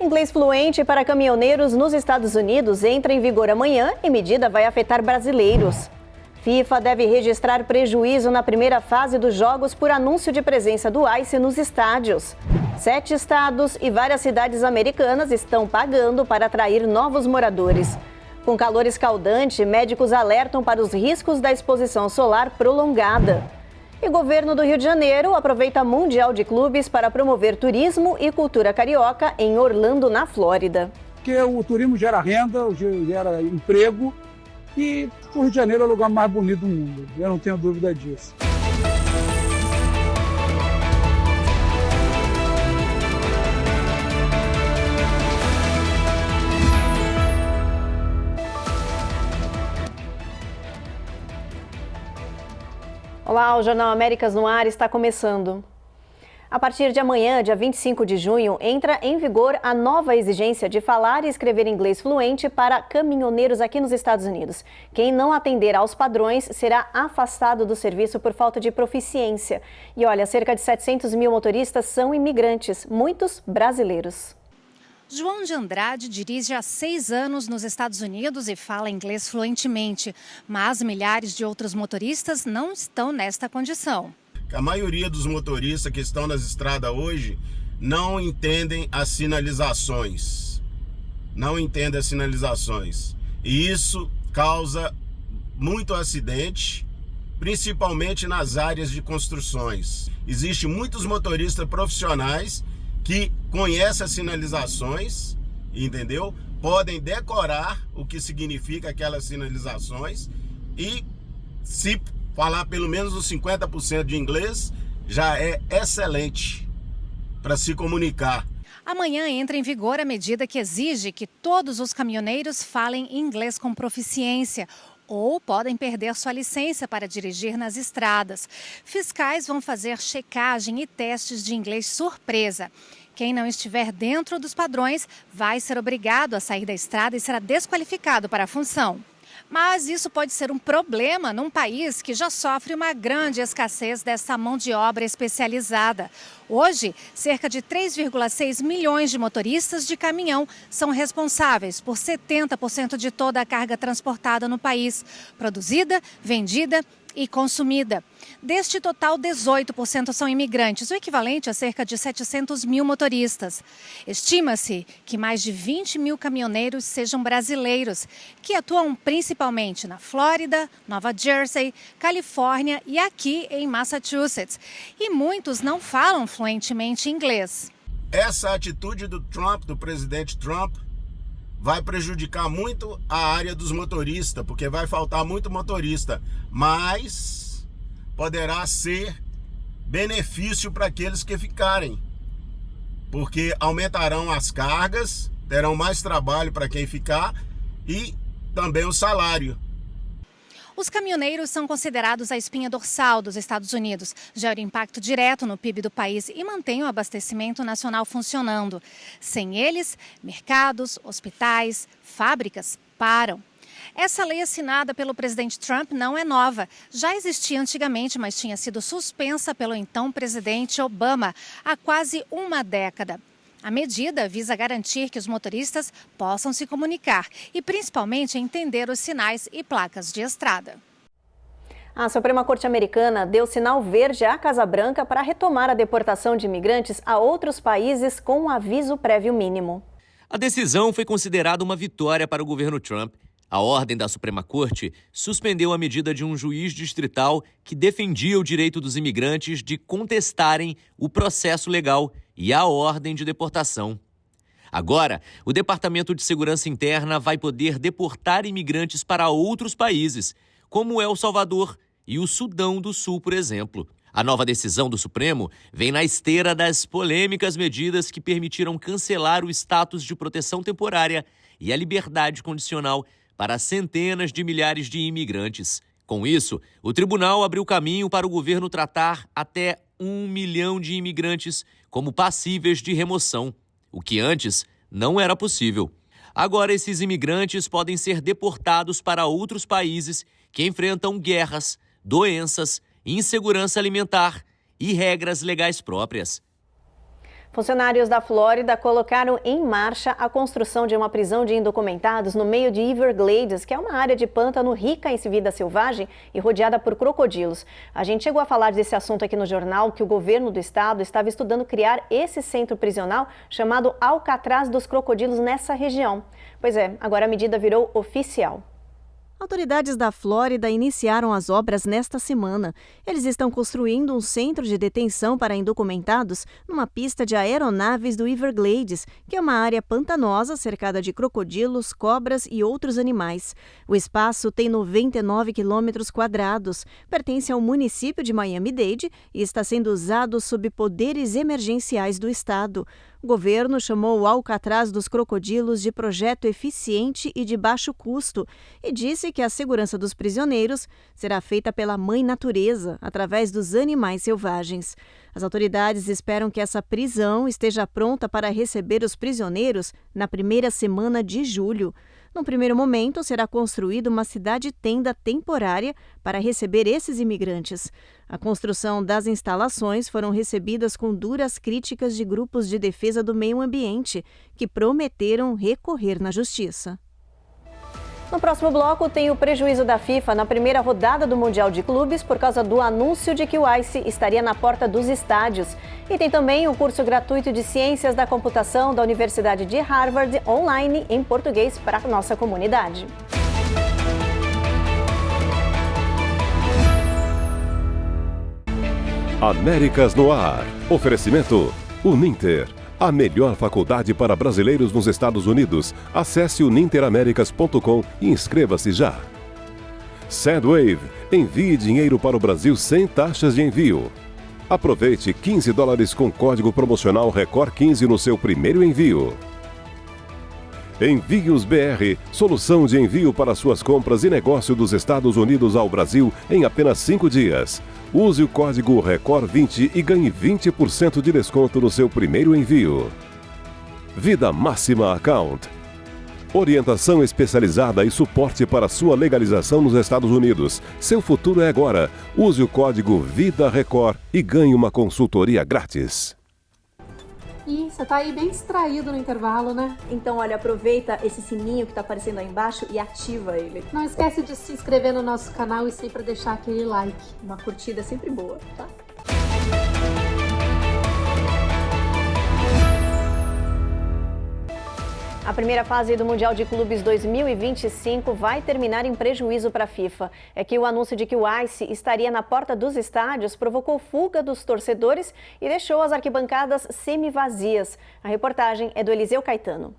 Inglês fluente para caminhoneiros nos Estados Unidos entra em vigor amanhã e medida vai afetar brasileiros. FIFA deve registrar prejuízo na primeira fase dos jogos por anúncio de presença do ICE nos estádios. 7 estados e várias cidades americanas estão pagando para atrair novos moradores. Com calor escaldante, médicos alertam para os riscos da exposição solar prolongada. E o governo do Rio de Janeiro aproveita Mundial de Clubes para promover turismo e cultura carioca em Orlando, na Flórida. Porque o turismo gera renda, gera emprego e o Rio de Janeiro é o lugar mais bonito do mundo. Eu não tenho dúvida disso. Olá, o Jornal Américas no Ar está começando. A partir de amanhã, dia 25 de junho, entra em vigor a nova exigência de falar e escrever inglês fluente para caminhoneiros aqui nos Estados Unidos. Quem não atender aos padrões será afastado do serviço por falta de proficiência. E olha, cerca de 700 mil motoristas são imigrantes, muitos brasileiros. João de Andrade dirige há 6 anos nos Estados Unidos e fala inglês fluentemente, mas milhares de outros motoristas não estão nesta condição. A maioria dos motoristas que estão nas estradas hoje não entendem as sinalizações. E isso causa muito acidente, principalmente nas áreas de construções. Existem muitos motoristas profissionais que conhecem as sinalizações, entendeu? Podem decorar o que significa aquelas sinalizações e, se falar pelo menos os 50% de inglês, já é excelente para se comunicar. Amanhã entra em vigor a medida que exige que todos os caminhoneiros falem inglês com proficiência ou podem perder sua licença para dirigir nas estradas. Fiscais vão fazer checagem e testes de inglês surpresa. Quem não estiver dentro dos padrões vai ser obrigado a sair da estrada e será desqualificado para a função. Mas isso pode ser um problema num país que já sofre uma grande escassez dessa mão de obra especializada. Hoje, cerca de 3,6 milhões de motoristas de caminhão são responsáveis por 70% de toda a carga transportada no país, produzida, vendida e consumida. Deste total, 18% são imigrantes, o equivalente a cerca de 700 mil motoristas. Estima-se que mais de 20 mil caminhoneiros sejam brasileiros, que atuam principalmente na Flórida, Nova Jersey, Califórnia e aqui em Massachusetts. E muitos não falam fluentemente inglês. Essa atitude do presidente Trump, vai prejudicar muito a área dos motoristas, porque vai faltar muito motorista, mas poderá ser benefício para aqueles que ficarem, porque aumentarão as cargas, terão mais trabalho para quem ficar e também o salário. Os caminhoneiros são considerados a espinha dorsal dos Estados Unidos, geram impacto direto no PIB do país e mantêm o abastecimento nacional funcionando. Sem eles, mercados, hospitais, fábricas param. Essa lei assinada pelo presidente Trump não é nova. Já existia antigamente, mas tinha sido suspensa pelo então presidente Obama há quase uma década. A medida visa garantir que os motoristas possam se comunicar e, principalmente, entender os sinais e placas de estrada. A Suprema Corte Americana deu sinal verde à Casa Branca para retomar a deportação de imigrantes a outros países com um aviso prévio mínimo. A decisão foi considerada uma vitória para o governo Trump. A ordem da Suprema Corte suspendeu a medida de um juiz distrital que defendia o direito dos imigrantes de contestarem o processo legal e a ordem de deportação. Agora, o Departamento de Segurança Interna vai poder deportar imigrantes para outros países, como El Salvador e o Sudão do Sul, por exemplo. A nova decisão do Supremo vem na esteira das polêmicas medidas que permitiram cancelar o status de proteção temporária e a liberdade condicional para centenas de milhares de imigrantes. Com isso, o tribunal abriu caminho para o governo tratar até 1 milhão de imigrantes como passíveis de remoção, o que antes não era possível. Agora, esses imigrantes podem ser deportados para outros países que enfrentam guerras, doenças, insegurança alimentar e regras legais próprias. Funcionários da Flórida colocaram em marcha a construção de uma prisão de indocumentados no meio de Everglades, que é uma área de pântano rica em vida selvagem e rodeada por crocodilos. A gente chegou a falar desse assunto aqui no jornal, que o governo do estado estava estudando criar esse centro prisional chamado Alcatraz dos Crocodilos nessa região. Pois é, agora a medida virou oficial. Autoridades da Flórida iniciaram as obras nesta semana. Eles estão construindo um centro de detenção para indocumentados numa pista de aeronaves do Everglades, que é uma área pantanosa cercada de crocodilos, cobras e outros animais. O espaço tem 99 quilômetros quadrados, pertence ao município de Miami-Dade e está sendo usado sob poderes emergenciais do estado. O governo chamou o Alcatraz dos Crocodilos de projeto eficiente e de baixo custo e disse que a segurança dos prisioneiros será feita pela Mãe Natureza, através dos animais selvagens. As autoridades esperam que essa prisão esteja pronta para receber os prisioneiros na primeira semana de julho. Num primeiro momento, será construída uma cidade-tenda temporária para receber esses imigrantes. A construção das instalações foram recebidas com duras críticas de grupos de defesa do meio ambiente, que prometeram recorrer na justiça. No próximo bloco, tem o prejuízo da FIFA na primeira rodada do Mundial de Clubes por causa do anúncio de que o Ice estaria na porta dos estádios. E tem também o curso gratuito de Ciências da Computação da Universidade de Harvard, online em português para a nossa comunidade. Américas no Ar. Oferecimento Uninter. A melhor faculdade para brasileiros nos Estados Unidos. Acesse uninteraméricas.com e inscreva-se já. Sendwave. Envie dinheiro para o Brasil sem taxas de envio. Aproveite $15 com código promocional RECOR15 no seu primeiro envio. Envios BR. Solução de envio para suas compras e negócio dos Estados Unidos ao Brasil em apenas 5 dias. Use o código RECOR20 e ganhe 20% de desconto no seu primeiro envio. Vida Máxima Account. Orientação especializada e suporte para sua legalização nos Estados Unidos. Seu futuro é agora. Use o código VIDARECOR e ganhe uma consultoria grátis. E você tá aí bem distraído no intervalo, né? Então, olha, aproveita esse sininho que tá aparecendo aí embaixo e ativa ele. Não esquece de se inscrever no nosso canal e sempre deixar aquele like. Uma curtida é sempre boa, tá? A primeira fase do Mundial de Clubes 2025 vai terminar em prejuízo para a FIFA. É que o anúncio de que o Ice estaria na porta dos estádios provocou fuga dos torcedores e deixou as arquibancadas semi-vazias. A reportagem é do Eliseu Caetano.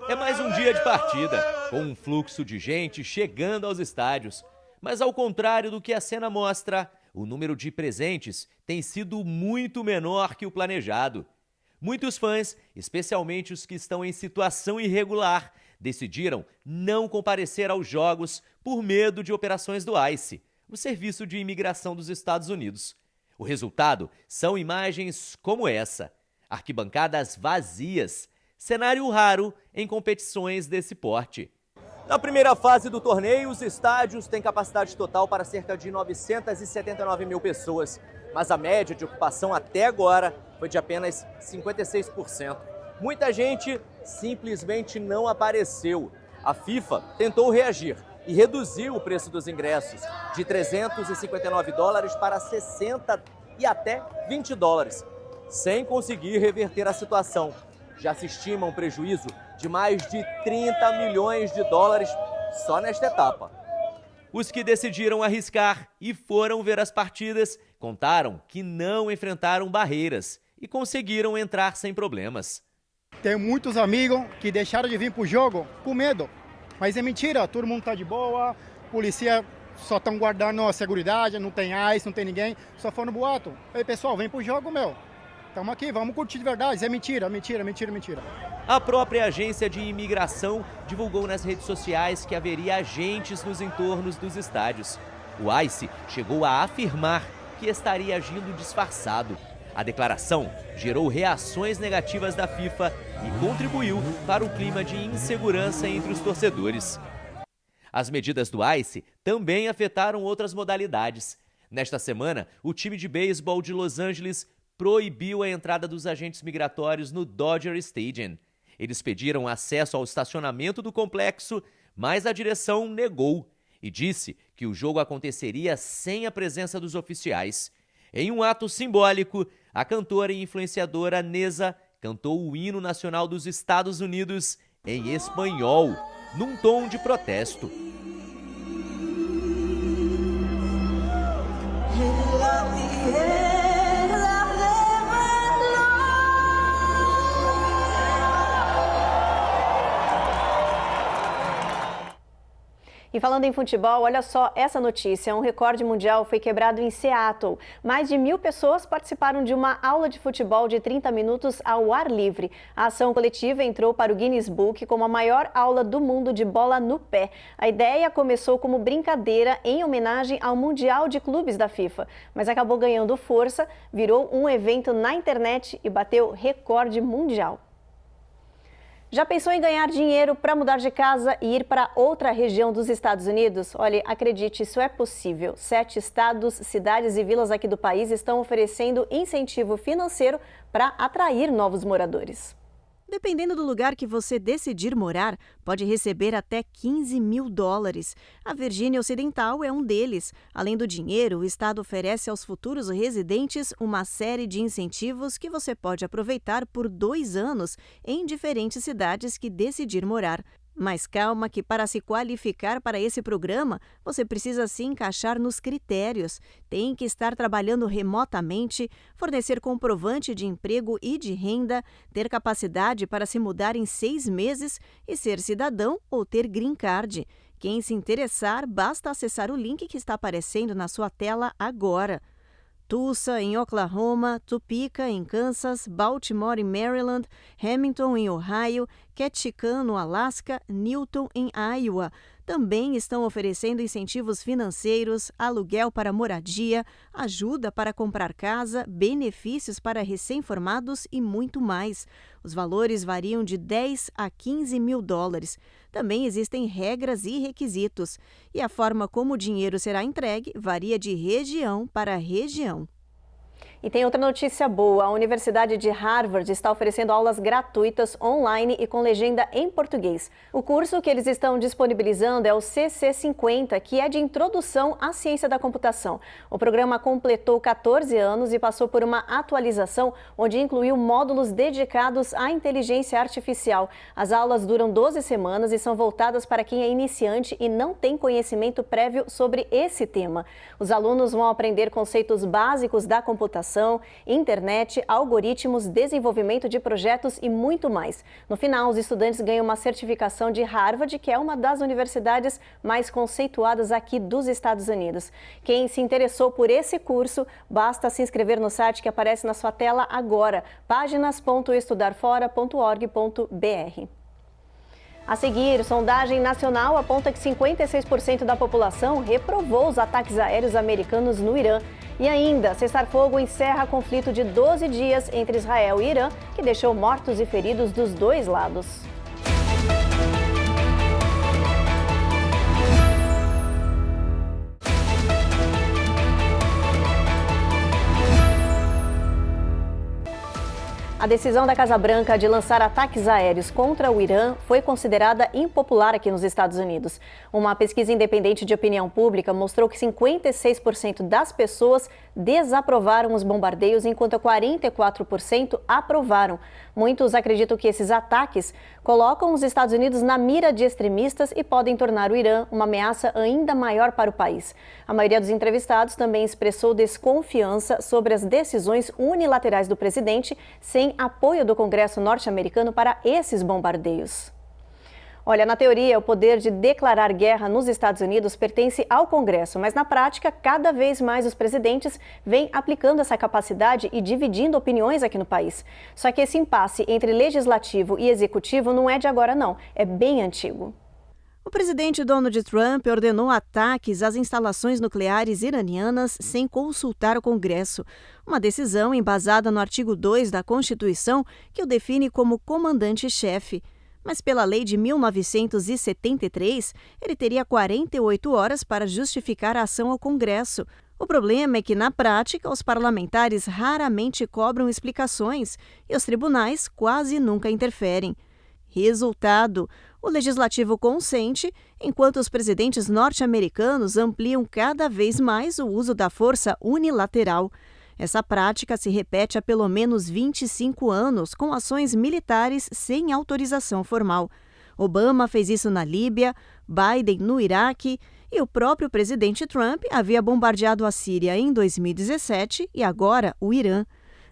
É mais um dia de partida, com um fluxo de gente chegando aos estádios. Mas ao contrário do que a cena mostra, o número de presentes tem sido muito menor que o planejado. Muitos fãs, especialmente os que estão em situação irregular, decidiram não comparecer aos jogos por medo de operações do ICE, o Serviço de Imigração dos Estados Unidos. O resultado são imagens como essa: arquibancadas vazias, cenário raro em competições desse porte. Na primeira fase do torneio, os estádios têm capacidade total para cerca de 979 mil pessoas, mas a média de ocupação até agora foi de apenas 56%. Muita gente simplesmente não apareceu. A FIFA tentou reagir e reduziu o preço dos ingressos de $359 para 60 e até $20, sem conseguir reverter a situação. Já se estima um prejuízo de mais de $30 milhões só nesta etapa. Os que decidiram arriscar e foram ver as partidas contaram que não enfrentaram barreiras e conseguiram entrar sem problemas. Tem muitos amigos que deixaram de vir para o jogo com medo, mas é mentira, todo mundo está de boa, polícia só estão guardando a segurança, não tem ICE, não tem ninguém, só foi no boato. Ei pessoal, vem para o jogo, meu. Estamos aqui, vamos curtir de verdade. Isso é mentira, mentira, mentira, mentira. A própria agência de imigração divulgou nas redes sociais que haveria agentes nos entornos dos estádios. O ICE chegou a afirmar que estaria agindo disfarçado. A declaração gerou reações negativas da FIFA e contribuiu para o clima de insegurança entre os torcedores. As medidas do ICE também afetaram outras modalidades. Nesta semana, o time de beisebol de Los Angeles proibiu a entrada dos agentes migratórios no Dodger Stadium. Eles pediram acesso ao estacionamento do complexo, mas a direção negou e disse que o jogo aconteceria sem a presença dos oficiais. Em um ato simbólico, a cantora e influenciadora Neza cantou o hino nacional dos Estados Unidos em espanhol, num tom de protesto. E falando em futebol, olha só essa notícia. Um recorde mundial foi quebrado em Seattle. Mais de 1.000 pessoas participaram de uma aula de futebol de 30 minutos ao ar livre. A ação coletiva entrou para o Guinness Book como a maior aula do mundo de bola no pé. A ideia começou como brincadeira em homenagem ao Mundial de Clubes da FIFA, mas acabou ganhando força, virou um evento na internet e bateu recorde mundial. Já pensou em ganhar dinheiro para mudar de casa e ir para outra região dos Estados Unidos? Olha, acredite, isso é possível. 7 estados, cidades e vilas aqui do país estão oferecendo incentivo financeiro para atrair novos moradores. Dependendo do lugar que você decidir morar, pode receber até $15 mil. A Virgínia Ocidental é um deles. Além do dinheiro, o estado oferece aos futuros residentes uma série de incentivos que você pode aproveitar por 2 anos em diferentes cidades que decidir morar. Mas calma que para se qualificar para esse programa, você precisa se encaixar nos critérios. Tem que estar trabalhando remotamente, fornecer comprovante de emprego e de renda, ter capacidade para se mudar em 6 meses e ser cidadão ou ter green card. Quem se interessar, basta acessar o link que está aparecendo na sua tela agora. Tulsa, em Oklahoma, Topeka, em Kansas, Baltimore, em Maryland, Hamilton, em Ohio, Ketchikan, no Alasca, Newton, em Iowa. Também estão oferecendo incentivos financeiros, aluguel para moradia, ajuda para comprar casa, benefícios para recém-formados e muito mais. Os valores variam de $10 a $15 mil. Também existem regras e requisitos. E a forma como o dinheiro será entregue varia de região para região. E tem outra notícia boa. A Universidade de Harvard está oferecendo aulas gratuitas online e com legenda em português. O curso que eles estão disponibilizando é o CC50, que é de Introdução à Ciência da Computação. O programa completou 14 anos e passou por uma atualização onde incluiu módulos dedicados à inteligência artificial. As aulas duram 12 semanas e são voltadas para quem é iniciante e não tem conhecimento prévio sobre esse tema. Os alunos vão aprender conceitos básicos da computação, internet, algoritmos, desenvolvimento de projetos e muito mais. No final, os estudantes ganham uma certificação de Harvard, que é uma das universidades mais conceituadas aqui dos Estados Unidos. Quem se interessou por esse curso, basta se inscrever no site que aparece na sua tela agora, páginas.estudarfora.org.br. A seguir, sondagem nacional aponta que 56% da população reprovou os ataques aéreos americanos no Irã. E ainda, cessar-fogo encerra conflito de 12 dias entre Israel e Irã, que deixou mortos e feridos dos dois lados. A decisão da Casa Branca de lançar ataques aéreos contra o Irã foi considerada impopular aqui nos Estados Unidos. Uma pesquisa independente de opinião pública mostrou que 56% das pessoas desaprovaram os bombardeios, enquanto 44% aprovaram. Muitos acreditam que esses ataques colocam os Estados Unidos na mira de extremistas e podem tornar o Irã uma ameaça ainda maior para o país. A maioria dos entrevistados também expressou desconfiança sobre as decisões unilaterais do presidente, sem apoio do Congresso norte-americano para esses bombardeios. Olha, na teoria, o poder de declarar guerra nos Estados Unidos pertence ao Congresso, mas na prática, cada vez mais os presidentes vêm aplicando essa capacidade e dividindo opiniões aqui no país. Só que esse impasse entre legislativo e executivo não é de agora não, é bem antigo. O presidente Donald Trump ordenou ataques às instalações nucleares iranianas sem consultar o Congresso. Uma decisão embasada no artigo 2 da Constituição, que o define como comandante-chefe. Mas pela lei de 1973, ele teria 48 horas para justificar a ação ao Congresso. O problema é que, na prática, os parlamentares raramente cobram explicações e os tribunais quase nunca interferem. Resultado: o legislativo consente, enquanto os presidentes norte-americanos ampliam cada vez mais o uso da força unilateral. Essa prática se repete há pelo menos 25 anos, com ações militares sem autorização formal. Obama fez isso na Líbia, Biden no Iraque e o próprio presidente Trump havia bombardeado a Síria em 2017 e agora o Irã.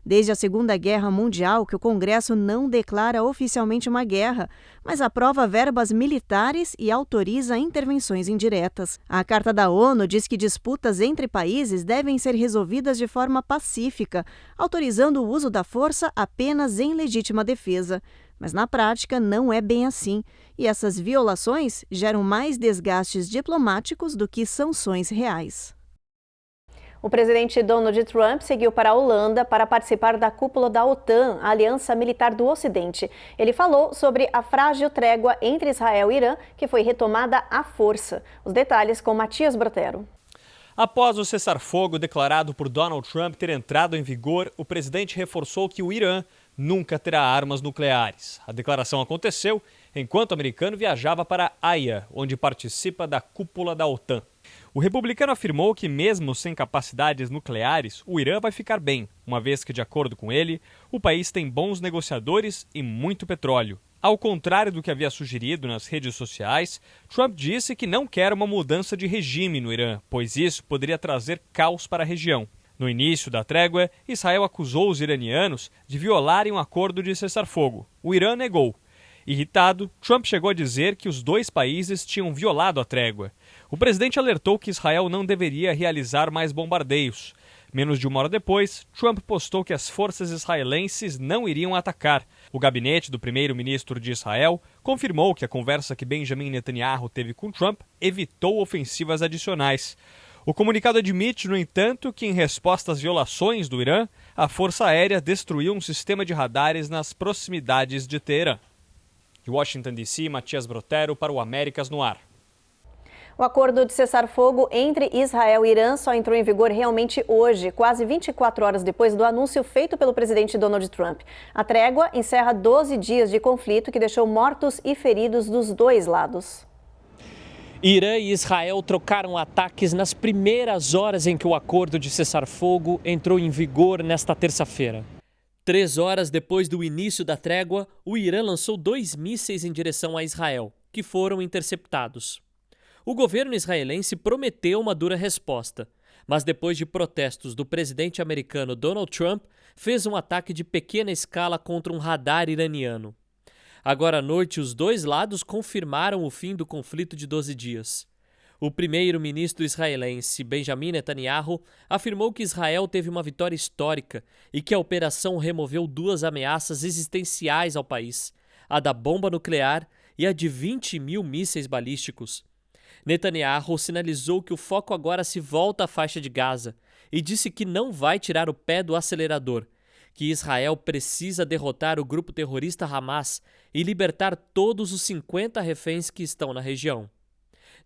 Desde a Segunda Guerra Mundial que o Congresso não declara oficialmente uma guerra, mas aprova verbas militares e autoriza intervenções indiretas. A Carta da ONU diz que disputas entre países devem ser resolvidas de forma pacífica, autorizando o uso da força apenas em legítima defesa. Mas na prática não é bem assim, e essas violações geram mais desgastes diplomáticos do que sanções reais. O presidente Donald Trump seguiu para a Holanda para participar da cúpula da OTAN, a Aliança Militar do Ocidente. Ele falou sobre a frágil trégua entre Israel e Irã, que foi retomada à força. Os detalhes com Matias Brotero. Após o cessar-fogo declarado por Donald Trump ter entrado em vigor, o presidente reforçou que o Irã nunca terá armas nucleares. A declaração aconteceu enquanto o americano viajava para Haia, onde participa da cúpula da OTAN. O republicano afirmou que, mesmo sem capacidades nucleares, o Irã vai ficar bem, uma vez que, de acordo com ele, o país tem bons negociadores e muito petróleo. Ao contrário do que havia sugerido nas redes sociais, Trump disse que não quer uma mudança de regime no Irã, pois isso poderia trazer caos para a região. No início da trégua, Israel acusou os iranianos de violarem um acordo de cessar-fogo. O Irã negou. Irritado, Trump chegou a dizer que os dois países tinham violado a trégua. O presidente alertou que Israel não deveria realizar mais bombardeios. Menos de uma hora depois, Trump postou que as forças israelenses não iriam atacar. O gabinete do primeiro-ministro de Israel confirmou que a conversa que Benjamin Netanyahu teve com Trump evitou ofensivas adicionais. O comunicado admite, no entanto, que em resposta às violações do Irã, a Força Aérea destruiu um sistema de radares nas proximidades de Teherã. De Washington, D.C., Matias Brotero para o Américas no Ar. O acordo de cessar-fogo entre Israel e Irã só entrou em vigor realmente hoje, quase 24 horas depois do anúncio feito pelo presidente Donald Trump. A trégua encerra 12 dias de conflito que deixou mortos e feridos dos dois lados. Irã e Israel trocaram ataques nas primeiras horas em que o acordo de cessar-fogo entrou em vigor nesta terça-feira. 3 horas depois do início da trégua, o Irã lançou 2 mísseis em direção a Israel, que foram interceptados. O governo israelense prometeu uma dura resposta, mas depois de protestos do presidente americano Donald Trump, fez um ataque de pequena escala contra um radar iraniano. Agora à noite, os dois lados confirmaram o fim do conflito de 12 dias. O primeiro-ministro israelense, Benjamin Netanyahu, afirmou que Israel teve uma vitória histórica e que a operação removeu 2 ameaças existenciais ao país, a da bomba nuclear e a de 20 mil mísseis balísticos. Netanyahu sinalizou que o foco agora se volta à faixa de Gaza e disse que não vai tirar o pé do acelerador, que Israel precisa derrotar o grupo terrorista Hamas e libertar todos os 50 reféns que estão na região.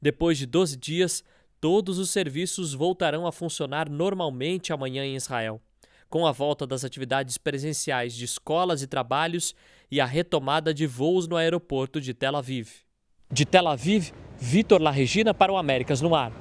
Depois de 12 dias, todos os serviços voltarão a funcionar normalmente amanhã em Israel, com a volta das atividades presenciais de escolas e trabalhos e a retomada de voos no aeroporto de Tel Aviv. De Tel Aviv, Vitor Larregina para o Américas no Ar.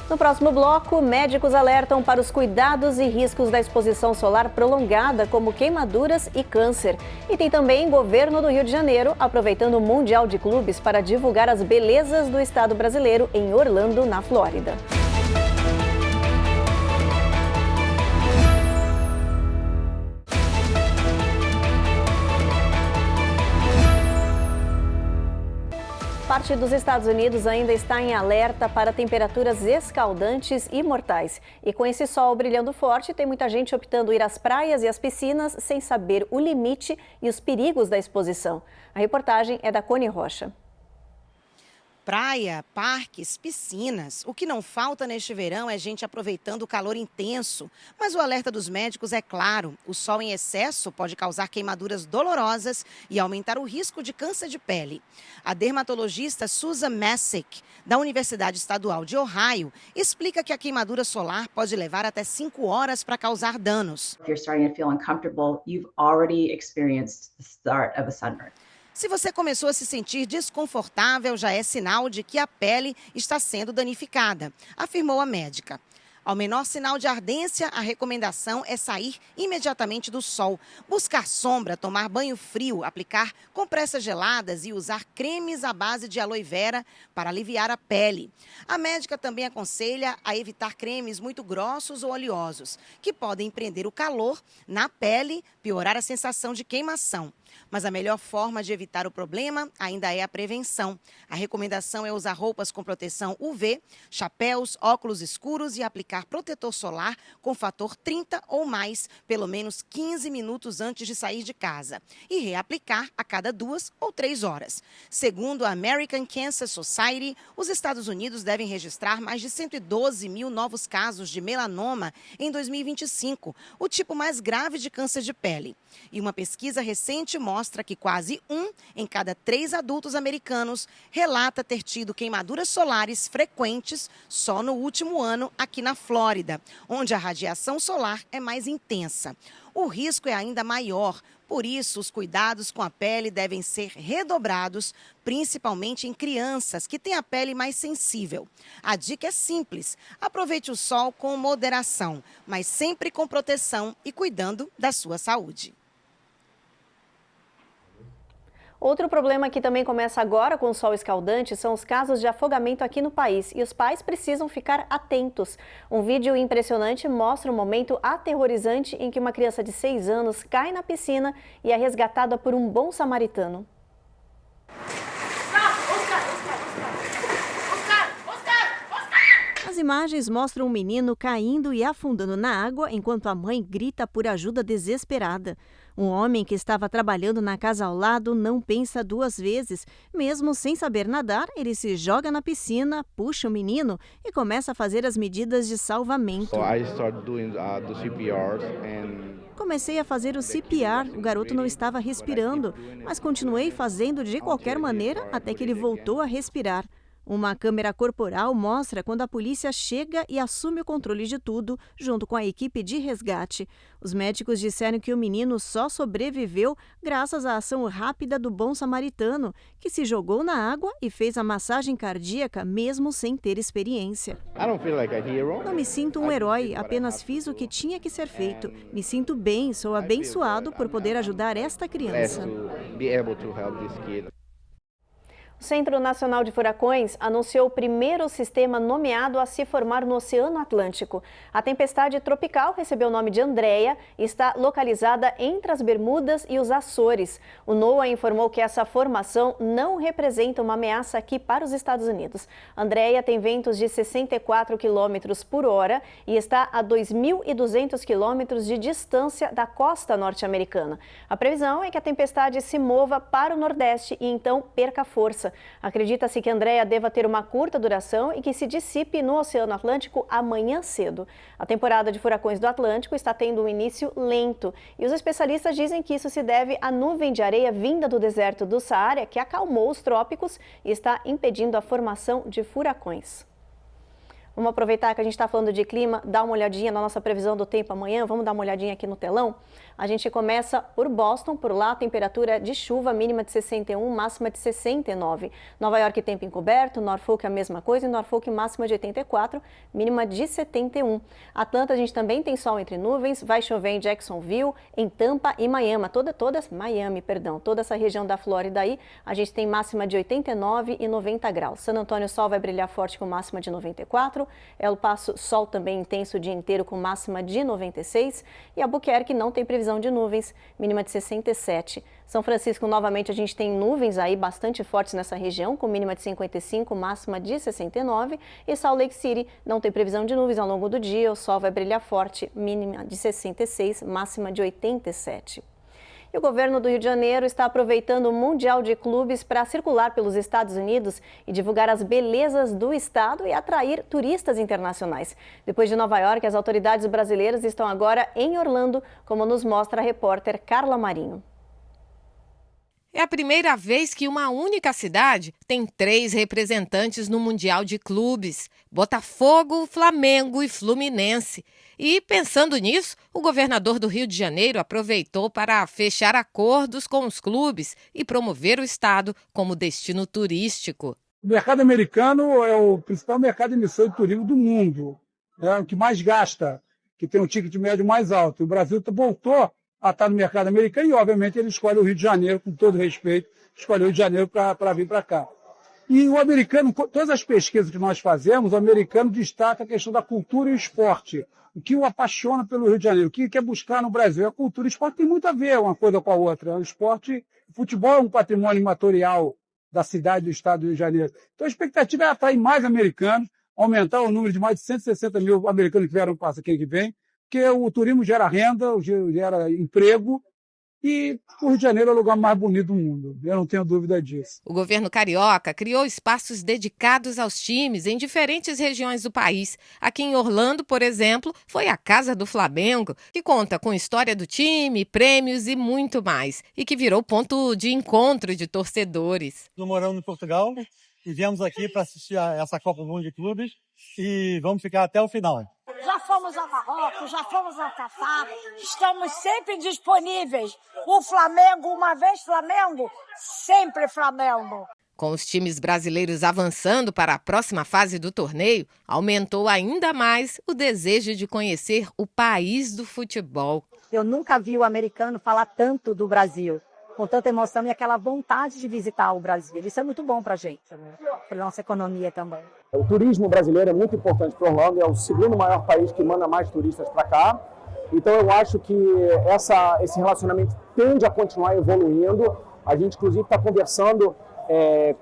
No próximo bloco, médicos alertam para os cuidados e riscos da exposição solar prolongada, como queimaduras e câncer. E tem também governo do Rio de Janeiro aproveitando o Mundial de Clubes para divulgar as belezas do estado brasileiro em Orlando, na Flórida. Parte dos Estados Unidos ainda está em alerta para temperaturas escaldantes e mortais. E com esse sol brilhando forte, tem muita gente optando ir às praias e às piscinas sem saber o limite e os perigos da exposição. A reportagem é da Cone Rocha. Praia, parques, piscinas. O que não falta neste verão é gente aproveitando o calor intenso. Mas o alerta dos médicos é claro: o sol em excesso pode causar queimaduras dolorosas e aumentar o risco de câncer de pele. A dermatologista Susan Messick, da Universidade Estadual de Ohio, explica que a queimadura solar pode levar até 5 horas para causar danos. If you're starting to feel uncomfortable, you've already experienced the start of a sunburn. Se você começou a se sentir desconfortável, já é sinal de que a pele está sendo danificada, afirmou a médica. Ao menor sinal de ardência, a recomendação é sair imediatamente do sol, buscar sombra, tomar banho frio, aplicar compressas geladas e usar cremes à base de aloe vera para aliviar a pele. A médica também aconselha a evitar cremes muito grossos ou oleosos, que podem prender o calor na pele, piorar a sensação de queimação. Mas a melhor forma de evitar o problema ainda é a prevenção. A recomendação é usar roupas com proteção UV, chapéus, óculos escuros e aplicar protetor solar com fator 30 ou mais, pelo menos 15 minutos antes de sair de casa. E reaplicar a cada 2 ou 3 horas. Segundo a American Cancer Society, os Estados Unidos devem registrar mais de 112 mil novos casos de melanoma em 2025, o tipo mais grave de câncer de pele. E uma pesquisa recente mostra que quase 1 em cada 3 adultos americanos relata ter tido queimaduras solares frequentes só no último ano aqui na Flórida, onde a radiação solar é mais intensa. O risco é ainda maior, por isso os cuidados com a pele devem ser redobrados, principalmente em crianças que têm a pele mais sensível. A dica é simples: aproveite o sol com moderação, mas sempre com proteção e cuidando da sua saúde. Outro problema que também começa agora com o sol escaldante são os casos de afogamento aqui no país e os pais precisam ficar atentos. Um vídeo impressionante mostra um momento aterrorizante em que uma criança de 6 anos cai na piscina e é resgatada por um bom samaritano. As imagens mostram um menino caindo e afundando na água enquanto a mãe grita por ajuda desesperada. Um homem que estava trabalhando na casa ao lado não pensa 2 vezes. Mesmo sem saber nadar, ele se joga na piscina, puxa o menino e começa a fazer as medidas de salvamento. Comecei a fazer o CPR, o garoto não estava respirando, mas continuei fazendo de qualquer maneira até que ele voltou a respirar. Uma câmera corporal mostra quando a polícia chega e assume o controle de tudo, junto com a equipe de resgate. Os médicos disseram que o menino só sobreviveu graças à ação rápida do bom samaritano, que se jogou na água e fez a massagem cardíaca mesmo sem ter experiência. Não me sinto um herói, apenas fiz o que tinha que ser feito. Me sinto bem, sou abençoado por poder ajudar esta criança. O Centro Nacional de Furacões anunciou o primeiro sistema nomeado a se formar no Oceano Atlântico. A tempestade tropical recebeu o nome de Andréia e está localizada entre as Bermudas e os Açores. O NOAA informou que essa formação não representa uma ameaça aqui para os Estados Unidos. Andréia tem ventos de 64 km por hora e está a 2.200 km de distância da costa norte-americana. A previsão é que a tempestade se mova para o nordeste e então perca força. Acredita-se que Andréia deva ter uma curta duração e que se dissipe no Oceano Atlântico amanhã cedo. A temporada de furacões do Atlântico está tendo um início lento e os especialistas dizem que isso se deve à nuvem de areia vinda do deserto do Saara, que acalmou os trópicos e está impedindo a formação de furacões. Vamos aproveitar que a gente está falando de clima, dar uma olhadinha na nossa previsão do tempo amanhã. Vamos dar uma olhadinha aqui no telão? A gente começa por Boston, por lá, temperatura de chuva, mínima de 61, máxima de 69. Nova York, tempo encoberto, Norfolk a mesma coisa, e Norfolk máxima de 84, mínima de 71. Atlanta, a gente também tem sol entre nuvens, vai chover em Jacksonville, em Tampa e Miami, toda essa região da Flórida aí, a gente tem máxima de 89 e 90 graus. San Antônio, sol vai brilhar forte com máxima de 94, El Paso, sol também intenso o dia inteiro com máxima de 96 e Albuquerque não tem previsão de nuvens, mínima de 67. São Francisco, novamente, a gente tem nuvens aí bastante fortes nessa região, com mínima de 55, máxima de 69. E Salt Lake City não tem previsão de nuvens ao longo do dia, o sol vai brilhar forte, mínima de 66, máxima de 87. E o governo do Rio de Janeiro está aproveitando o Mundial de Clubes para circular pelos Estados Unidos e divulgar as belezas do estado e atrair turistas internacionais. Depois de Nova York, as autoridades brasileiras estão agora em Orlando, como nos mostra a repórter Carla Marinho. É a primeira vez que uma única cidade tem 3 representantes no Mundial de Clubes: Botafogo, Flamengo e Fluminense. E, pensando nisso, o governador do Rio de Janeiro aproveitou para fechar acordos com os clubes e promover o estado como destino turístico. O mercado americano é o principal mercado emissor de turismo do mundo. É o que mais gasta, que tem um ticket médio mais alto. O Brasil voltou a estar no mercado americano e, obviamente, ele escolhe o Rio de Janeiro, com todo respeito, escolhe o Rio de Janeiro para vir para cá. E o americano, todas as pesquisas que nós fazemos, o americano destaca a questão da cultura e o esporte. O que o apaixona pelo Rio de Janeiro, o que quer buscar no Brasil. A cultura e o esporte tem muito a ver uma coisa com a outra. O esporte, o futebol é um patrimônio imaterial da cidade do estado do Rio de Janeiro. Então a expectativa é atrair mais americanos, aumentar o número de mais de 160 mil americanos que vieram para aqui que vem, porque o turismo gera renda, gera emprego, e o Rio de Janeiro é o lugar mais bonito do mundo. Eu não tenho dúvida disso. O governo carioca criou espaços dedicados aos times em diferentes regiões do país. Aqui em Orlando, por exemplo, foi a Casa do Flamengo, que conta com história do time, prêmios e muito mais, e que virou ponto de encontro de torcedores. Estou morando em Portugal e viemos aqui para assistir a essa Copa do Mundo de Clubes e vamos ficar até o final. Já fomos a Marrocos, já fomos ao Catar, estamos sempre disponíveis. O Flamengo, uma vez Flamengo, sempre Flamengo. Com os times brasileiros avançando para a próxima fase do torneio, aumentou ainda mais o desejo de conhecer o país do futebol. Eu nunca vi o americano falar tanto do Brasil, com tanta emoção e aquela vontade de visitar o Brasil. Isso é muito bom para a gente, para a nossa economia também. O turismo brasileiro é muito importante para Orlando, é o segundo maior país que manda mais turistas para cá. Então eu acho que esse relacionamento tende a continuar evoluindo. A gente, inclusive, está conversando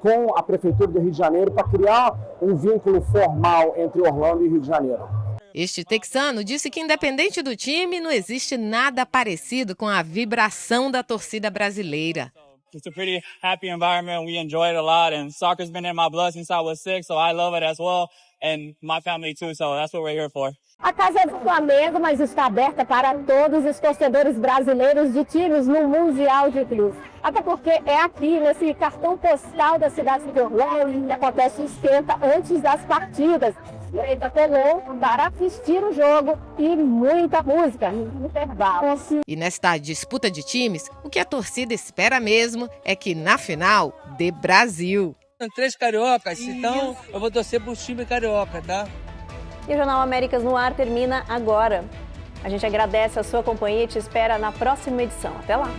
com a Prefeitura do Rio de Janeiro para criar um vínculo formal entre Orlando e Rio de Janeiro. Este texano disse que, independente do time, não existe nada parecido com a vibração da torcida brasileira. It's a pretty happy environment. We enjoy it a lot, and soccer's been in my blood since I was 6, so I love it as well, and my family too, so that's what we're here for. A casa é do Flamengo, mas está aberta para todos os torcedores brasileiros de times no Mundial de Clubes. Até porque é aqui, nesse cartão postal da cidade de Orlando, que acontece o esquenta antes das partidas. Direito a telão para assistir o jogo e muita música no intervalo. E nesta disputa de times, o que a torcida espera mesmo é que na final dê Brasil. São 3 cariocas, então eu vou torcer para o time carioca, tá? E o Jornal Américas no Ar termina agora. A gente agradece a sua companhia e te espera na próxima edição. Até lá!